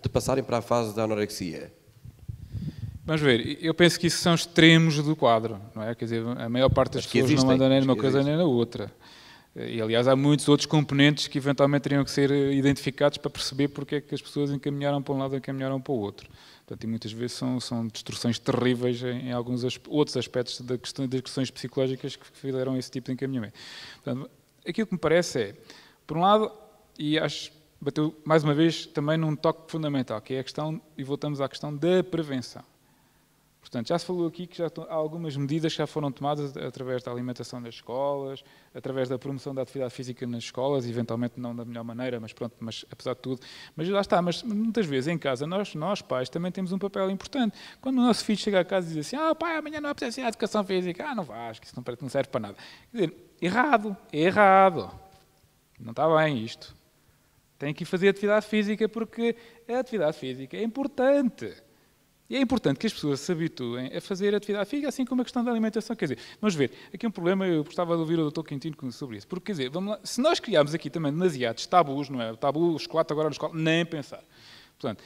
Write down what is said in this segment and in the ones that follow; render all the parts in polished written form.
de passarem para a fase da anorexia? Vamos ver, eu penso que isso são extremos do quadro, não é? Quer dizer, a maior parte das pessoas não anda nem numa coisa nem na outra. E, aliás, há muitos outros componentes que eventualmente teriam que ser identificados para perceber porque é que as pessoas encaminharam para um lado e encaminharam para o outro. Portanto, e muitas vezes são distorções terríveis em alguns outros aspectos das questões psicológicas que fizeram esse tipo de encaminhamento. Portanto, aquilo que me parece é, por um lado, e acho bateu mais uma vez também num toque fundamental, que é a questão, e voltamos à questão da prevenção. Portanto, já se falou aqui que já há algumas medidas que já foram tomadas através da alimentação nas escolas, através da promoção da atividade física nas escolas, eventualmente não da melhor maneira, mas pronto, mas apesar de tudo. Mas lá está, mas muitas vezes em casa, nós pais também temos um papel importante. Quando o nosso filho chega a casa e diz assim, pai, amanhã não é preciso ensinar educação física, não vais, que isso não serve para nada. Quer dizer, é errado. Não está bem isto. Tem que ir fazer atividade física porque a atividade física é importante. E é importante que as pessoas se habituem a fazer atividade física, assim como a questão da alimentação. Quer dizer, vamos ver, aqui um problema, eu gostava de ouvir o Dr. Quintino sobre isso. Porque, quer dizer, vamos lá, se nós criarmos aqui também demasiados tabus, não é? O tabu, o chocolate agora na escola, nem pensar. Portanto,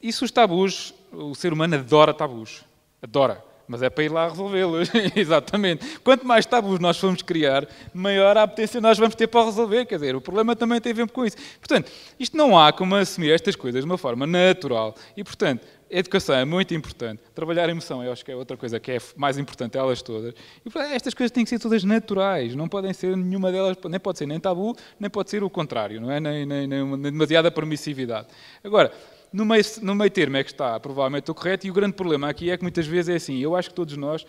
isso os tabus, o ser humano adora tabus. Adora. Mas é para ir lá resolvê-los. Exatamente. Quanto mais tabus nós formos criar, maior a apetência nós vamos ter para resolver. Quer dizer, o problema também tem a ver com isso. Portanto, isto não há como assumir estas coisas de uma forma natural. E, portanto, a educação é muito importante. Trabalhar a emoção, eu acho que é outra coisa que é mais importante, elas todas. E, portanto, estas coisas têm que ser todas naturais. Não podem ser nenhuma delas, nem pode ser nem tabu, nem pode ser o contrário, não é? Nem demasiada permissividade. Agora, no meio termo é que está provavelmente o correto, e o grande problema aqui é que muitas vezes é assim. Eu acho que todos nós,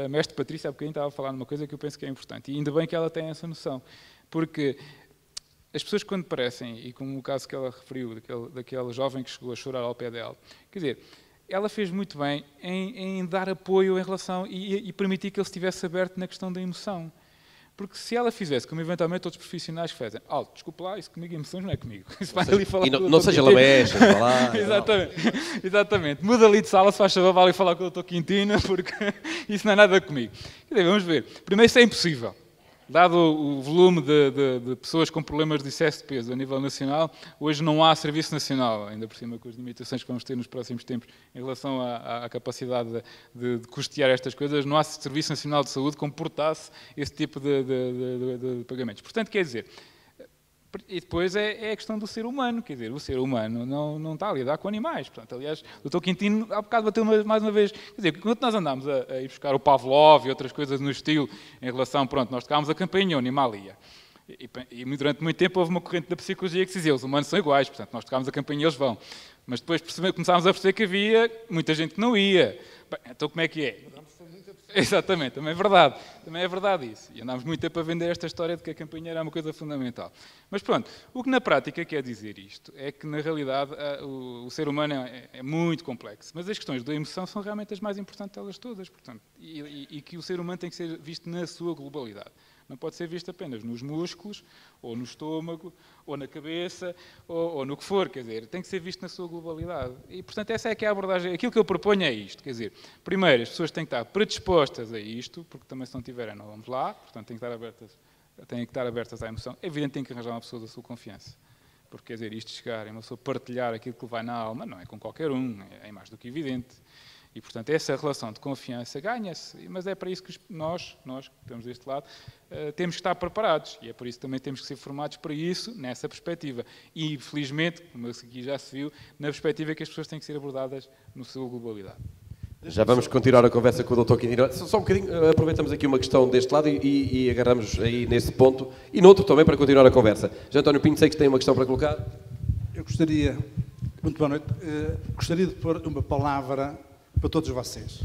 a mestre Patrícia há bocadinho estava a falar numa coisa que eu penso que é importante, e ainda bem que ela tem essa noção, porque as pessoas quando parecem, e como o caso que ela referiu, daquela jovem que chegou a chorar ao pé dela, quer dizer, ela fez muito bem em dar apoio em relação e permitir que ele estivesse aberto na questão da emoção. Porque se ela fizesse, como eventualmente outros profissionais que fazem, desculpa lá, isso comigo emoções não é comigo. Isso vai ali falar e não seja lamecha, falar. Exatamente. Muda ali de sala, se faz favor, vai ali falar com o Dr. Quintino, porque isso não é nada comigo. Quer dizer, vamos ver. Primeiro, isso é impossível. Dado o volume de pessoas com problemas de excesso de peso a nível nacional, hoje não há serviço nacional, ainda por cima com as limitações que vamos ter nos próximos tempos em relação à capacidade de custear estas coisas, não há serviço nacional de saúde que comportasse esse tipo de pagamentos. Portanto, quer dizer, e depois é a questão do ser humano, quer dizer, o ser humano não está a lidar com animais. Portanto, aliás, o Dr. Quintino há bocado bateu mais uma vez. Quer dizer, quando nós andámos a ir buscar o Pavlov e outras coisas no estilo, em relação, nós tocámos a campainha, o animal ia. E durante muito tempo houve uma corrente da psicologia que dizia, os humanos são iguais, portanto, nós tocámos a campainha e eles vão. Mas depois começámos a perceber que havia muita gente que não ia. Bem, então como é que é? Exatamente, também é verdade isso. E andámos muito tempo a vender esta história de que a campainha era uma coisa fundamental. Mas pronto, o que na prática quer dizer isto é que na realidade o ser humano é muito complexo, mas as questões da emoção são realmente as mais importantes delas todas, portanto, e que o ser humano tem que ser visto na sua globalidade. Não pode ser visto apenas nos músculos, ou no estômago, ou na cabeça, ou no que for, quer dizer, tem que ser visto na sua globalidade. E, portanto, essa é que é a abordagem. Aquilo que eu proponho é isto, quer dizer, primeiro, as pessoas têm que estar predispostas a isto, porque também se não tiverem, não vamos lá, portanto, têm que estar abertas à emoção. É evidente que têm que arranjar uma pessoa da sua confiança. Porque, quer dizer, isto chegar em uma pessoa partilhar aquilo que lhe vai na alma, não é com qualquer um, é mais do que evidente. E, portanto, essa relação de confiança ganha-se, mas é para isso que nós que estamos deste lado, temos que estar preparados. E é por isso que também temos que ser formados para isso, nessa perspectiva. E, felizmente, como aqui já se viu, na perspectiva que as pessoas têm que ser abordadas na sua globalidade. Já vamos continuar a conversa com o Dr. Quintino. Só um bocadinho, aproveitamos aqui uma questão deste lado e agarramos aí nesse ponto. E noutro também para continuar a conversa. Já António Pinto, sei que tem uma questão para colocar. Eu gostaria, muito boa noite, gostaria de pôr uma palavra para todos vocês.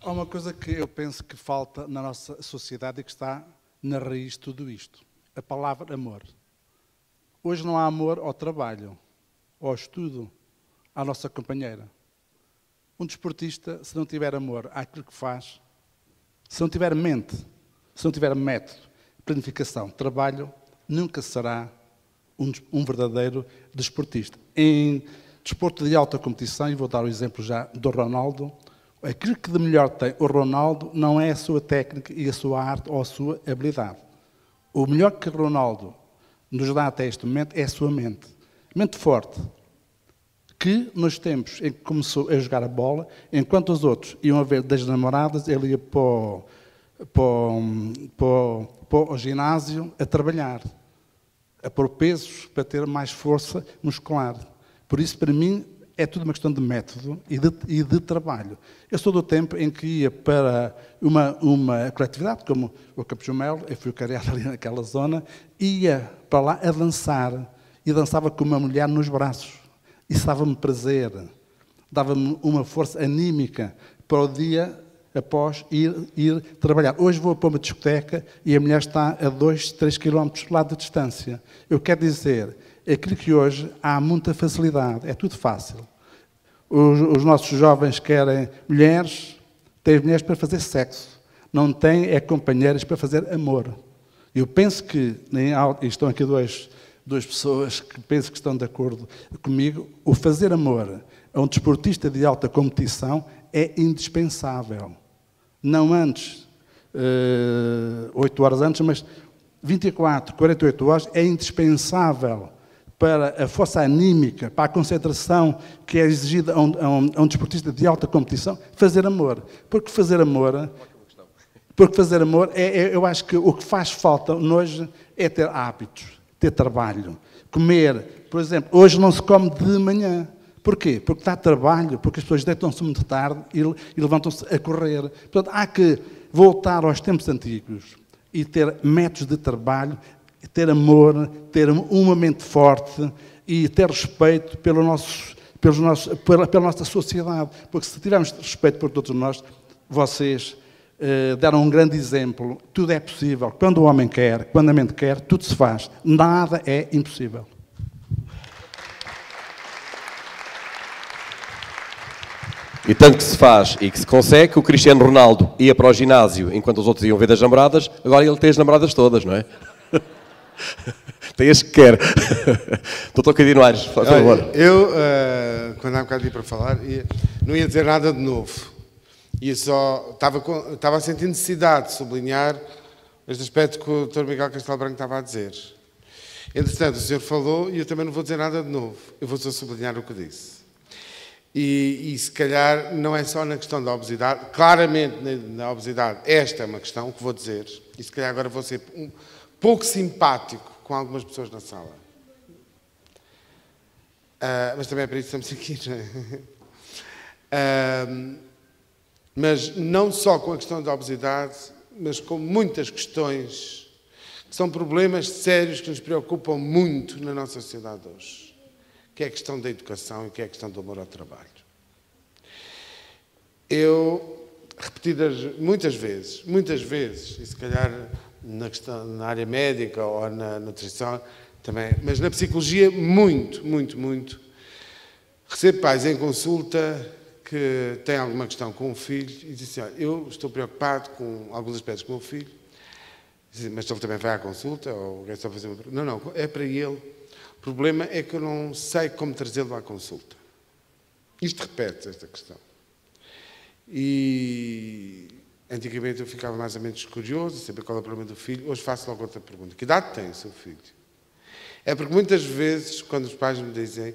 Há uma coisa que eu penso que falta na nossa sociedade e que está na raiz de tudo isto. A palavra amor. Hoje não há amor ao trabalho, ao estudo, à nossa companheira. Um desportista, se não tiver amor àquilo que faz, se não tiver mente, se não tiver método, planificação, trabalho, nunca será um verdadeiro desportista. Em desporto de alta competição, e vou dar o exemplo já do Ronaldo, aquilo que de melhor tem o Ronaldo não é a sua técnica e a sua arte ou a sua habilidade. O melhor que o Ronaldo nos dá até este momento é a sua mente. Mente forte, que nos tempos em que começou a jogar a bola, enquanto os outros iam a ver das namoradas, ele ia para o ginásio a trabalhar, a pôr pesos para ter mais força muscular. Por isso, para mim, é tudo uma questão de método e de trabalho. Eu sou do tempo em que ia para uma coletividade, como o Capucho Melo, eu fui criado ali naquela zona, ia para lá a dançar, e dançava com uma mulher nos braços. Isso dava-me prazer, dava-me uma força anímica para o dia após ir trabalhar. Hoje vou para uma discoteca e a mulher está a 2, 3 quilómetros lá de distância. Eu quero dizer, aquilo que hoje há muita facilidade, é tudo fácil. Os nossos jovens querem mulheres, têm mulheres para fazer sexo, não têm companheiras para fazer amor. Eu penso que, e estão aqui duas pessoas que penso que estão de acordo comigo, o fazer amor a um desportista de alta competição é indispensável. Não antes, 8 horas antes, mas 24, 48 horas é indispensável para a força anímica, para a concentração que é exigida a um desportista de alta competição, fazer amor. Porque fazer amor, eu acho que o que faz falta hoje é ter hábitos, ter trabalho. Comer, por exemplo, hoje não se come de manhã. Porquê? Porque está trabalho, porque as pessoas deitam-se muito tarde e levantam-se a correr. Portanto, há que voltar aos tempos antigos e ter métodos de trabalho, ter amor, ter uma mente forte e ter respeito pela nossa sociedade. Porque se tivermos respeito por todos nós, vocês deram um grande exemplo. Tudo é possível. Quando o homem quer, quando a mente quer, tudo se faz. Nada é impossível. E tanto que se faz e que se consegue que o Cristiano Ronaldo ia para o ginásio enquanto os outros iam ver das namoradas, agora ele tem as namoradas todas, não é? Tem as que quer. Doutor Cardinoares, por favor. Eu, quando há um bocado para falar, não ia dizer nada de novo. Estava a sentir necessidade de sublinhar este aspecto que o Dr. Miguel Castelo Branco estava a dizer. Entretanto, o senhor falou e eu também não vou dizer nada de novo. Eu vou só sublinhar o que disse. E se calhar não é só na questão da obesidade, claramente na obesidade esta é uma questão que vou dizer, e se calhar agora vou ser um pouco simpático com algumas pessoas na sala. Mas também é para isso que estamos aqui, não é? Mas não só com a questão da obesidade, mas com muitas questões que são problemas sérios que nos preocupam muito na nossa sociedade hoje. Que é a questão da educação e que é a questão do amor ao trabalho. Eu, muitas vezes, e se calhar na área médica ou na nutrição também, mas na psicologia muito, recebo pais em consulta que têm alguma questão com o filho e dizem, olha, eu estou preocupado com alguns aspectos com o meu filho, mas ele também vai à consulta ou é só fazer uma pergunta? Não, é para ele. O problema é que eu não sei como trazê-lo à consulta. Isto repete esta questão. E antigamente eu ficava mais ou menos curioso, saber qual é o problema do filho. Hoje faço logo outra pergunta. Que idade tem o seu filho? É porque muitas vezes, quando os pais me dizem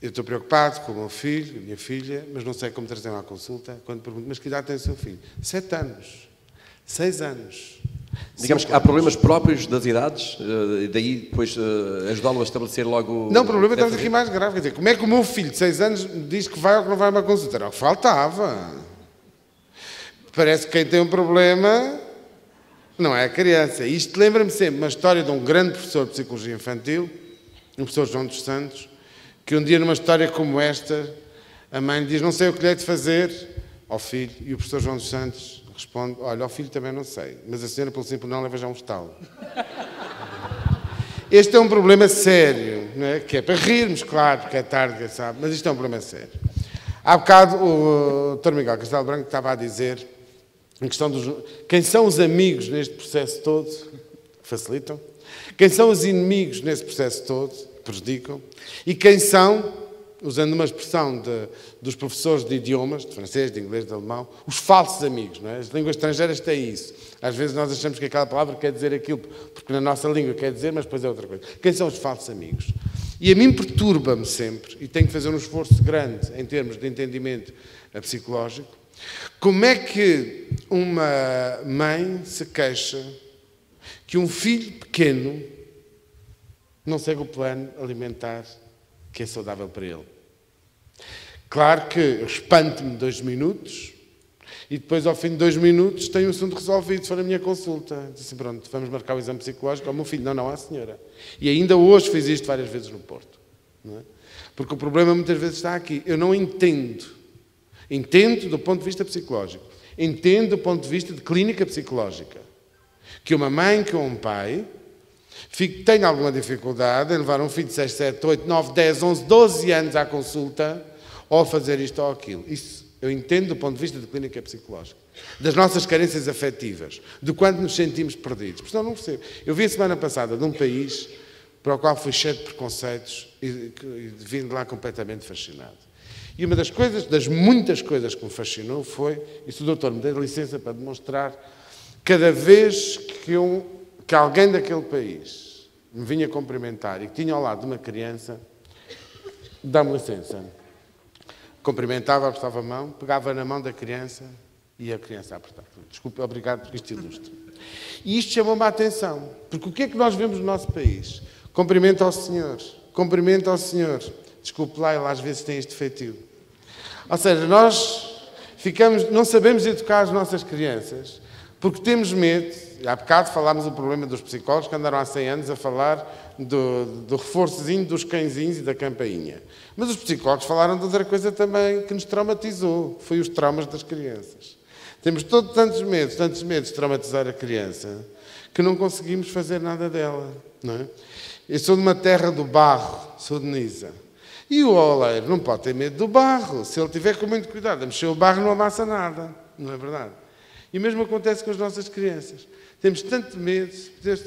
eu estou preocupado com o meu filho, a minha filha, mas não sei como trazê-lo à consulta, quando pergunto, mas que idade tem o seu filho? 7 anos. 6 anos. Digamos que há problemas próprios das idades, e daí depois ajudá-lo a estabelecer logo... Não, o problema estamos aqui mais grave. Quer dizer, como é que o meu filho de 6 anos diz que vai ou que não vai a uma consulta? Era o que faltava. Parece que quem tem um problema não é a criança. Isto lembra-me sempre uma história de um grande professor de psicologia infantil, o professor João dos Santos, que um dia numa história como esta, a mãe diz, não sei o que lhe é de fazer ao filho, e o professor João dos Santos responde, olha, ao filho também não sei, mas a senhora, pelo simples não, leva já um estalo. Este é um problema sério, não é? Que é para rirmos, claro, porque é tarde, sabe, mas isto é um problema sério. Há bocado o Dr. Miguel Castelo Branco estava a dizer, em questão quem são os amigos neste processo todo, que facilitam, quem são os inimigos nesse processo todo, que prejudicam, e quem são, usando uma expressão dos professores de idiomas, de francês, de inglês, de alemão, os falsos amigos, não é? As línguas estrangeiras têm isso. Às vezes nós achamos que aquela palavra quer dizer aquilo, porque na nossa língua quer dizer, mas depois é outra coisa. Quem são os falsos amigos? E a mim perturba-me sempre, e tenho que fazer um esforço grande em termos de entendimento psicológico, como é que uma mãe se queixa que um filho pequeno não segue o plano alimentar que é saudável para ele. Claro que eu espanto-me 2 minutos e depois, ao fim de 2 minutos, tenho o assunto resolvido, se for a minha consulta. Disse, pronto, vamos marcar o exame psicológico ao meu filho. Não, a senhora. E ainda hoje fiz isto várias vezes no Porto. Não é? Porque o problema muitas vezes está aqui. Eu não entendo. Entendo do ponto de vista psicológico. Entendo do ponto de vista de clínica psicológica. Que uma mãe, que um pai, tenha alguma dificuldade em levar um filho de 6, 7, 8, 9, 10, 11, 12 anos à consulta ou a fazer isto ou aquilo. Isso eu entendo do ponto de vista de clínica psicológica. Das nossas carências afetivas. De quando nos sentimos perdidos. Porque senão não percebo. Eu vi a semana passada de um país para o qual fui cheio de preconceitos e vim de lá completamente fascinado. E uma das coisas, das muitas coisas que me fascinou foi, e se o doutor me der licença para demonstrar, cada vez que alguém daquele país me vinha cumprimentar e que tinha ao lado uma criança, dá-me licença. Cumprimentava, apertava a mão, pegava na mão da criança e a criança apertava. Desculpe, obrigado por isto ilustre. E isto chamou-me a atenção, porque o que é que nós vemos no nosso país? Cumprimento ao Senhor, cumprimento ao Senhor. Desculpe lá, ele às vezes tem este feitio. Ou seja, nós não sabemos educar as nossas crianças, porque temos medo. Há bocado falámos do problema dos psicólogos que andaram há 100 anos a falar do reforçozinho dos cãezinhos e da campainha. Mas os psicólogos falaram de outra coisa também que nos traumatizou, foi os traumas das crianças. Temos tantos medos de traumatizar a criança, que não conseguimos fazer nada dela. Não é? Eu sou de uma terra do barro, sou de Nisa. E o oleiro não pode ter medo do barro. Se ele tiver com muito cuidado a mexer o barro, não amassa nada. Não é verdade? E o mesmo acontece com as nossas crianças. Temos tanto medo,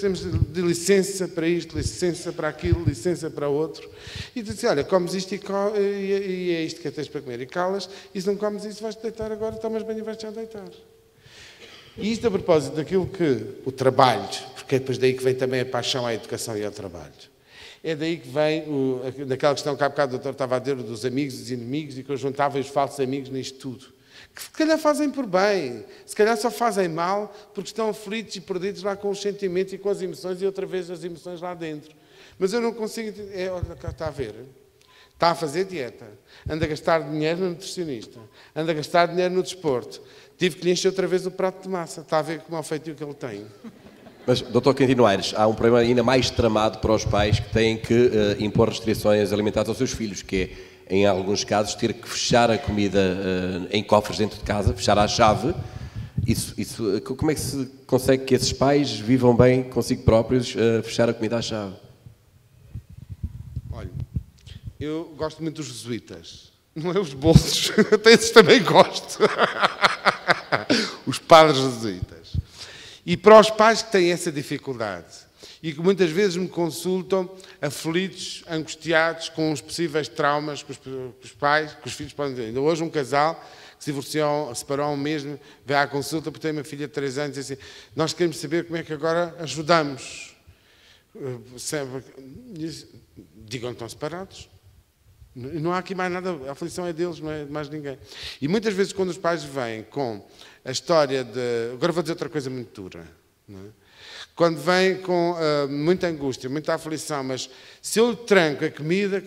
temos de licença para isto, licença para aquilo, licença para outro. E tu dizes, olha, comes isto e é isto que tens para comer. E calas, e se não comes isso, vais-te deitar agora, tomas banho e vais-te já deitar. E isto a propósito daquilo que o trabalho, porque é depois daí que vem também a paixão à educação e ao trabalho. É daí que vem, daquela questão que há bocado o doutor estava a dizer, dos amigos e dos inimigos, e que eu juntava os falsos amigos nisto tudo. Que se calhar fazem por bem, se calhar só fazem mal porque estão aflitos e perdidos lá com os sentimentos e com as emoções e outra vez as emoções lá dentro. Mas eu não consigo... olha, cá está a ver. Está a fazer dieta. Anda a gastar dinheiro no nutricionista. Anda a gastar dinheiro no desporto. Tive que lhe encher outra vez o prato de massa. Está a ver como é o feitio que ele tem. Mas, Dr. Quintino Aires, há um problema ainda mais tramado para os pais que têm que impor restrições alimentares aos seus filhos, que é, em alguns casos, ter que fechar a comida em cofres dentro de casa, fechar à chave. Como é que se consegue que esses pais vivam bem consigo próprios, fechar a comida à chave? Olha, eu gosto muito dos jesuítas. Não é os bolsos, até esses também gosto. Os padres jesuítas. E para os pais que têm essa dificuldade e que muitas vezes me consultam aflitos, angustiados com os possíveis traumas que os pais, que os filhos podem ter. Ainda hoje um casal que se divorciou, separou há um mês, veio à consulta porque tem uma filha de 3 anos e diz assim, nós queremos saber como é que agora ajudamos. Digam que estão separados. Não há aqui mais nada, a aflição é deles, não é de mais ninguém. E muitas vezes quando os pais vêm com a história de... Agora vou dizer outra coisa muito dura. Não é? Quando vêm com muita angústia, muita aflição, mas se eu tranco a comida,